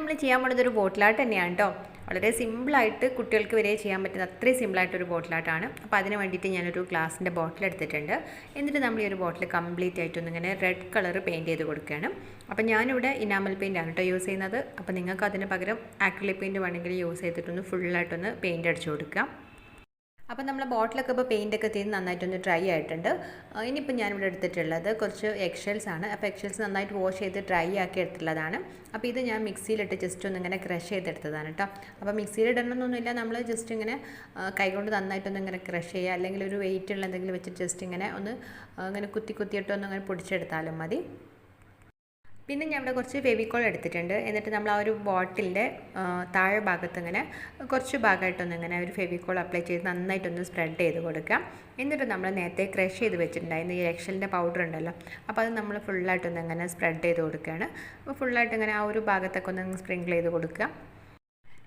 നമ്മൾ ചെയ്യാൻ പോകുന്നത് ഒരു ബോട്ടിൽ ആർട്ട് തന്നെയാണ് കേട്ടോ. വളരെ സിമ്പിളായിട്ട് കുട്ടികൾക്ക് വരെ ചെയ്യാൻ പറ്റുന്ന അത്രയും സിമ്പിളായിട്ടൊരു ബോട്ടിൽ ആർട്ടാണ്. അപ്പോൾ അതിന് വേണ്ടിയിട്ട് ഞാനൊരു ഗ്ലാസിൻ്റെ ബോട്ടിൽ എടുത്തിട്ടുണ്ട്. എന്നിട്ട് നമ്മൾ ഈ ഒരു ബോട്ടിൽ കംപ്ലീറ്റ് ആയിട്ടൊന്നിങ്ങനെ റെഡ് കളർ പെയിൻറ്റ് ചെയ്ത് കൊടുക്കുകയാണ്. അപ്പോൾ ഞാനിവിടെ ഇനാമൽ പെയിൻ്റ് ആണ് കേട്ടോ യൂസ് ചെയ്യുന്നത്. അപ്പോൾ നിങ്ങൾക്ക് അതിന് പകരം ആക്രിലിക് പെയിൻറ്റ് വേണമെങ്കിൽ യൂസ് ചെയ്തിട്ടൊന്ന് ഫുള്ളായിട്ടൊന്ന് പെയിൻറ്റ് അടിച്ചു കൊടുക്കാം. അപ്പോൾ നമ്മൾ ബോട്ടിലൊക്കെ ഇപ്പോൾ പെയിൻ്റൊക്കെ ചെയ്ത് നന്നായിട്ടൊന്ന് ഡ്രൈ ആയിട്ടുണ്ട്. ഇനിയിപ്പോൾ ഞാനിവിടെ എടുത്തിട്ടുള്ളത് കുറച്ച് എഗ്ഷെൽസ് ആണ്. അപ്പോൾ എഗ്ഷെൽസ് നന്നായിട്ട് വാഷ് ചെയ്ത് ഡ്രൈ ആക്കി എടുത്തിട്ടുള്ളതാണ്. അപ്പോൾ ഇത് ഞാൻ മിക്സിയിലിട്ട് ജസ്റ്റ് ഒന്ന് ഇങ്ങനെ ക്രഷ് ചെയ്തെടുത്തതാണ് കേട്ടോ. അപ്പോൾ മിക്സിയിൽ ഇടണമെന്നൊന്നുമില്ല, നമ്മൾ ജസ്റ്റ് ഇങ്ങനെ കൈകൊണ്ട് നന്നായിട്ടൊന്ന് ഇങ്ങനെ ക്രഷ് ചെയ്യുക, അല്ലെങ്കിൽ ഒരു വെയിറ്റ് ഉള്ള എന്തെങ്കിലും വെച്ചിട്ട് ജസ്റ്റ് ഇങ്ങനെ ഒന്ന് ഇങ്ങനെ കുത്തിയിട്ടൊന്ന് അങ്ങനെ പൊടിച്ചെടുത്താലും മതി. പിന്നെ ഞാൻ ഇവിടെ കുറച്ച് ഫെവിക്കോൾ എടുത്തിട്ടുണ്ട്. എന്നിട്ട് നമ്മൾ ആ ഒരു ബോട്ടിലിൻ്റെ താഴെ ഭാഗത്ത് ഇങ്ങനെ കുറച്ച് ഭാഗമായിട്ടൊന്ന് ഇങ്ങനെ ഒരു ഫെവിക്കോൾ അപ്ലൈ ചെയ്ത് നന്നായിട്ടൊന്ന് സ്പ്രെഡ് ചെയ്ത് കൊടുക്കാം. എന്നിട്ട് നമ്മൾ നേരത്തെ ക്രഷ് ചെയ്ത് വെച്ചിട്ടുണ്ടായിരുന്നു ഈ എക്സലിൻ്റെ പൗഡർ ഉണ്ടല്ലോ, അപ്പോൾ അത് നമ്മൾ ഫുള്ളായിട്ടൊന്ന് ഇങ്ങനെ സ്പ്രെഡ് ചെയ്ത് കൊടുക്കുകയാണ്. അപ്പോൾ ഫുള്ളായിട്ട് ഇങ്ങനെ ആ ഒരു ഭാഗത്തൊക്കെ ഒന്ന് സ്പ്രിങ്കിൾ ചെയ്ത് കൊടുക്കുക.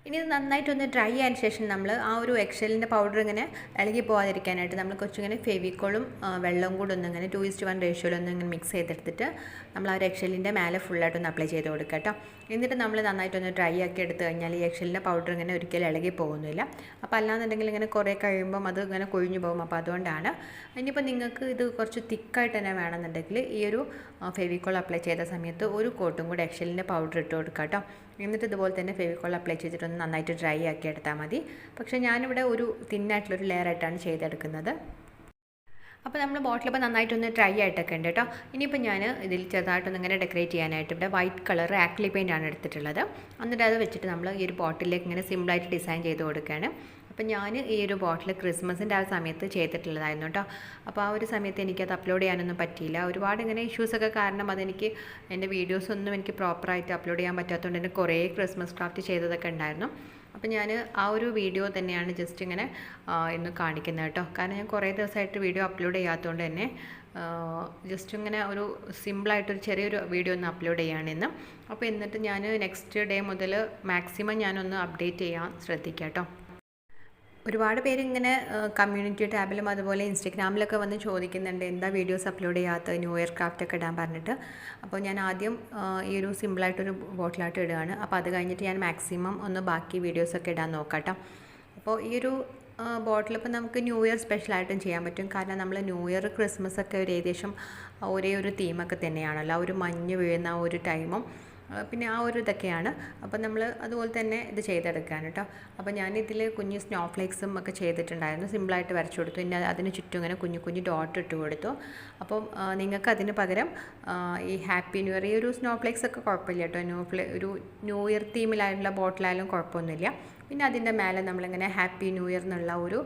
ഇനി ഇത് നന്നായിട്ടൊന്ന് ഡ്രൈ ആയതിനു ശേഷം നമ്മൾ ആ ഒരു എക്സലിൻ്റെ പൗഡർ ഇങ്ങനെ ഇളകി പോകാതിരിക്കാനായിട്ട് നമ്മൾ കുറച്ചിങ്ങനെ ഫെവിക്കോളും വെള്ളവും കൂടെ ഒന്നിങ്ങനെ 2:1 റേഷ്യോയിലൊന്നും ഇങ്ങനെ മിക്സ് ചെയ്തെടുത്തിട്ട് നമ്മൾ ആ ഒരു എക്സലിൻ്റെ മേലെ ഫുള്ളായിട്ടൊന്ന് അപ്ലൈ ചെയ്ത് കൊടുക്കുക കേട്ടോ. എന്നിട്ട് നമ്മൾ നന്നായിട്ടൊന്ന് ഡ്രൈ ആക്കി എടുത്ത് കഴിഞ്ഞാൽ ഈ എക്സലിൻ്റെ പൗഡർ ഇങ്ങനെ ഒരിക്കലും ഇളകി പോകുന്നില്ല. അപ്പോൾ അല്ലാന്നുണ്ടെങ്കിൽ ഇങ്ങനെ കുറേ കഴിയുമ്പം അത് ഇങ്ങനെ കൊഴിഞ്ഞു പോകും. അപ്പോൾ അതുകൊണ്ടാണ്. ഇനിയിപ്പോൾ നിങ്ങൾക്ക് ഇത് കുറച്ച് തിക്കായിട്ട് തന്നെ വേണമെന്നുണ്ടെങ്കിൽ ഈ ഒരു ഫെവിക്കോൾ അപ്ലൈ ചെയ്ത സമയത്ത് ഒരു കോട്ടും കൂടെ എക്സലിൻ്റെ പൗഡർ ഇട്ട് കൊടുക്കുക കേട്ടോ. എന്നിട്ട് ഇതുപോലെ തന്നെ ഫെവിക്കോൾ അപ്ലൈ ചെയ്തിട്ടൊന്ന് നന്നായിട്ട് ഡ്രൈ ആക്കി എടുത്താൽ മതി. പക്ഷേ ഞാനിവിടെ ഒരു തിന്നായിട്ടുള്ളൊരു ലെയറായിട്ടാണ് ചെയ്തെടുക്കുന്നത്. അപ്പോൾ നമ്മൾ ബോട്ടിലിപ്പോൾ നന്നായിട്ടൊന്ന് ഡ്രൈ ആയിട്ടൊക്കെ ഉണ്ട് കേട്ടോ. ഇനിയിപ്പോൾ ഞാൻ ഇതിൽ ചെറുതായിട്ടൊന്ന് ഇങ്ങനെ ഡെക്കറേറ്റ് ചെയ്യാനായിട്ട് ഇവിടെ വൈറ്റ് കളർ ആക്രിലിക് പെയിൻ്റ് ആണ് എടുത്തിട്ടുള്ളത്. എന്നിട്ട് അത് വെച്ചിട്ട് നമ്മൾ ഈ ഒരു ബോട്ടിലേക്ക് ഇങ്ങനെ സിമ്പിളായിട്ട് ഡിസൈൻ ചെയ്ത് കൊടുക്കുകയാണ്. അപ്പോൾ ഞാൻ ഈ ഒരു ബോട്ടിൽ ക്രിസ്മസിൻ്റെ ആ സമയത്ത് ചെയ്തിട്ടുള്ളതായിരുന്നു കേട്ടോ. അപ്പോൾ ആ ഒരു സമയത്ത് എനിക്കത് അപ്ലോഡ് ചെയ്യാനൊന്നും പറ്റിയില്ല. ഒരുപാട് ഇങ്ങനെ ഇഷ്യൂസൊക്കെ കാരണം അതെനിക്ക് എൻ്റെ വീഡിയോസൊന്നും എനിക്ക് പ്രോപ്പറായിട്ട് അപ്ലോഡ് ചെയ്യാൻ പറ്റാത്തതുകൊണ്ട് തന്നെ കുറേ ക്രിസ്മസ് ക്രാഫ്റ്റ് ചെയ്തതൊക്കെ ഉണ്ടായിരുന്നു. അപ്പോൾ ഞാൻ ആ ഒരു വീഡിയോ തന്നെയാണ് ജസ്റ്റ് ഇങ്ങനെ ഇന്ന് കാണിക്കുന്നത് കേട്ടോ. കാരണം ഞാൻ കുറേ ദിവസമായിട്ട് വീഡിയോ അപ്ലോഡ് ചെയ്യാത്തതുകൊണ്ട് തന്നെ ജസ്റ്റ് ഇങ്ങനെ ഒരു സിമ്പിളായിട്ടൊരു ചെറിയൊരു വീഡിയോ ഒന്ന് അപ്ലോഡ് ചെയ്യുകയാണെന്ന്. അപ്പോൾ എന്നിട്ട് ഞാൻ നെക്സ്റ്റ് ഡേ മുതൽ മാക്സിമം ഞാനൊന്ന് അപ്ഡേറ്റ് ചെയ്യാൻ ശ്രദ്ധിക്കാം കേട്ടോ. ഒരുപാട് പേര് ഇങ്ങനെ കമ്മ്യൂണിറ്റി ടാബിലും അതുപോലെ ഇൻസ്റ്റഗ്രാമിലൊക്കെ വന്ന് ചോദിക്കുന്നുണ്ട് എന്താ വീഡിയോസ് അപ്ലോഡ് ചെയ്യാത്ത ന്യൂ ഇയർ ക്രാഫ്റ്റൊക്കെ ഇടാൻ പറഞ്ഞിട്ട്. അപ്പോൾ ഞാൻ ആദ്യം ഈ ഒരു സിമ്പിളായിട്ടൊരു ബോട്ടിലായിട്ട് ഇടുകയാണ്. അപ്പോൾ അത് കഴിഞ്ഞിട്ട് ഞാൻ മാക്സിമം ഒന്ന് ബാക്കി വീഡിയോസൊക്കെ ഇടാൻ നോക്കാം കേട്ടോ. അപ്പോൾ ഈ ഒരു ബോട്ടിലിപ്പോൾ നമുക്ക് ന്യൂ ഇയർ സ്പെഷ്യലായിട്ടും ചെയ്യാൻ പറ്റും. കാരണം നമ്മൾ ന്യൂ ഇയർ ക്രിസ്മസ് ഒക്കെ ഒരു ഏകദേശം ഒരേ ഒരു തീമൊക്കെ തന്നെയാണല്ലോ. ആ ഒരു മഞ്ഞ് വീഴുന്ന ആ ഒരു ടൈമും പിന്നെ ആ ഒരു ഇതൊക്കെയാണ്. അപ്പോൾ നമ്മൾ അതുപോലെ തന്നെ ഇത് ചെയ്തെടുക്കാൻ കേട്ടോ. അപ്പോൾ ഞാനിതിൽ കുഞ്ഞ് സ്നോ ഫ്ലേക്സും ഒക്കെ ചെയ്തിട്ടുണ്ടായിരുന്നു. സിമ്പിളായിട്ട് വരച്ചു കൊടുത്തു. പിന്നെ അതിന് ചുറ്റും ഇങ്ങനെ കുഞ്ഞു കുഞ്ഞു ഡോട്ട് ഇട്ട് കൊടുത്തു. അപ്പം നിങ്ങൾക്ക് അതിന് പകരം ഈ ഹാപ്പി ന്യൂ ഇയർ ഈ ഒരു സ്നോ ഫ്ലേക്സ് ഒക്കെ കുഴപ്പമില്ല കേട്ടോ. ഒരു ന്യൂ ഇയർ തീമിലായിട്ടുള്ള ബോട്ടിലായാലും കുഴപ്പമൊന്നുമില്ല. പിന്നെ അതിൻ്റെ മേലെ നമ്മളിങ്ങനെ ഹാപ്പി ന്യൂ ഇയർ എന്നുള്ള ഒരു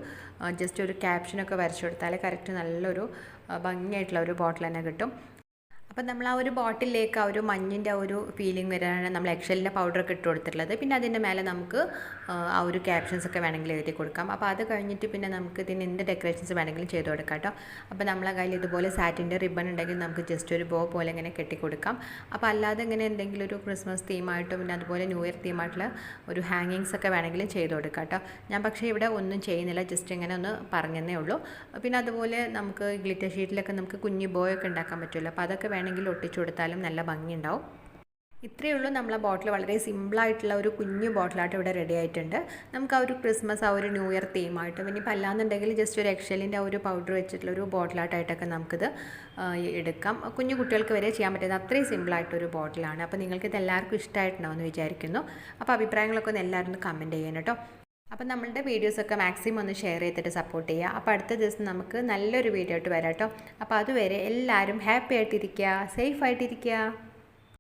ജസ്റ്റ് ഒരു ക്യാപ്ഷനൊക്കെ വരച്ചു കൊടുത്താൽ കറക്റ്റ് നല്ലൊരു ഭംഗിയായിട്ടുള്ള ഒരു ബോട്ടിൽ തന്നെ കിട്ടും. അപ്പോൾ നമ്മൾ ആ ഒരു ബോട്ടിലേക്ക് ആ ഒരു മഞ്ഞിൻ്റെ ആ ഒരു ഫീലിംഗ് വരാനാണ് നമ്മൾ എക്സലിൻ്റെ പൗഡറൊക്കെ ഇട്ട് കൊടുത്തിട്ടുള്ളത്. പിന്നെ അതിൻ്റെ മേലെ നമുക്ക് ആ ഒരു ക്യാപ്ഷൻസൊക്കെ വേണമെങ്കിൽ എഴുതി കൊടുക്കാം. അപ്പോൾ അത് കഴിഞ്ഞിട്ട് പിന്നെ നമുക്ക് ഇതിന് എന്ത് ഡെക്കറേഷൻസ് വേണമെങ്കിലും ചെയ്ത് കൊടുക്കാം കേട്ടോ. അപ്പോൾ നമ്മളെ കയ്യിൽ ഇതുപോലെ സാറ്റിൻ്റെ റിബൺ ഉണ്ടെങ്കിൽ നമുക്ക് ജസ്റ്റ് ഒരു ബോ പോലെ ഇങ്ങനെ കെട്ടിക്കൊടുക്കാം. അപ്പോൾ അല്ലാതെ ഇങ്ങനെ എന്തെങ്കിലും ഒരു ക്രിസ്മസ് തീമായിട്ടും പിന്നെ അതുപോലെ ന്യൂ ഇയർ തീമായിട്ടുള്ള ഒരു ഹാങ്ങിങ്സ് ഒക്കെ വേണമെങ്കിലും ചെയ്ത് കൊടുക്കാം കേട്ടോ. ഞാൻ പക്ഷേ ഇവിടെ ഒന്നും ചെയ്യുന്നില്ല, ജസ്റ്റ് ഇങ്ങനെ ഒന്ന് പറഞ്ഞതേ ഉള്ളൂ. പിന്നെ അതുപോലെ നമുക്ക് ഗ്ലിറ്റർ ഷീറ്റിലൊക്കെ നമുക്ക് കുഞ്ഞു ബോ ഒക്കെ ഉണ്ടാക്കാൻ പറ്റുമല്ലോ. അപ്പോൾ അതൊക്കെ വേണമെങ്കിൽ ഒട്ടിച്ചു കൊടുത്താലും നല്ല ഭംഗിയുണ്ടാവും. ഇത്രയേ ഉള്ളൂ. നമ്മളെ ബോട്ടിൽ വളരെ സിമ്പിളായിട്ടുള്ള ഒരു കുഞ്ഞു ബോട്ടിലായിട്ട് ഇവിടെ റെഡി ആയിട്ടുണ്ട്. നമുക്ക് ആ ഒരു ക്രിസ്മസ് ആ ഒരു ന്യൂ ഇയർ തീമായിട്ടും ഇനിയിപ്പോൾ അല്ലാന്നുണ്ടെങ്കിൽ ജസ്റ്റ് ഒരു എക്സലിൻ്റെ ആ ഒരു പൗഡർ വെച്ചിട്ടുള്ള ഒരു ബോട്ടിലായിട്ടൊക്കെ നമുക്കിത് എടുക്കാം. കുഞ്ഞു കുട്ടികൾക്ക് വരെ ചെയ്യാൻ പറ്റുന്ന അത്രയും സിമ്പിളായിട്ടൊരു ബോട്ടിലാണ്. അപ്പോൾ നിങ്ങൾക്കിത് എല്ലാവർക്കും ഇഷ്ടമായിട്ടുണ്ടാവുമെന്ന് വിചാരിക്കുന്നു. അപ്പോൾ അഭിപ്രായങ്ങളൊക്കെ ഒന്ന് എല്ലാവരും ഒന്ന് കമൻറ്റ് ചെയ്യണം കേട്ടോ. അപ്പോൾ നമ്മളുടെ വീഡിയോസൊക്കെ മാക്സിമം ഒന്ന് ഷെയർ ചെയ്തിട്ട് സപ്പോർട്ട് ചെയ്യുക. അപ്പോൾ അടുത്ത ദിവസം നമുക്ക് നല്ലൊരു വീഡിയോ ആയിട്ട് വരാം കേട്ടോ. അപ്പോൾ അതുവരെ എല്ലാവരും ഹാപ്പി ആയിട്ടിരിക്കുക, സേഫ് ആയിട്ടിരിക്കുക.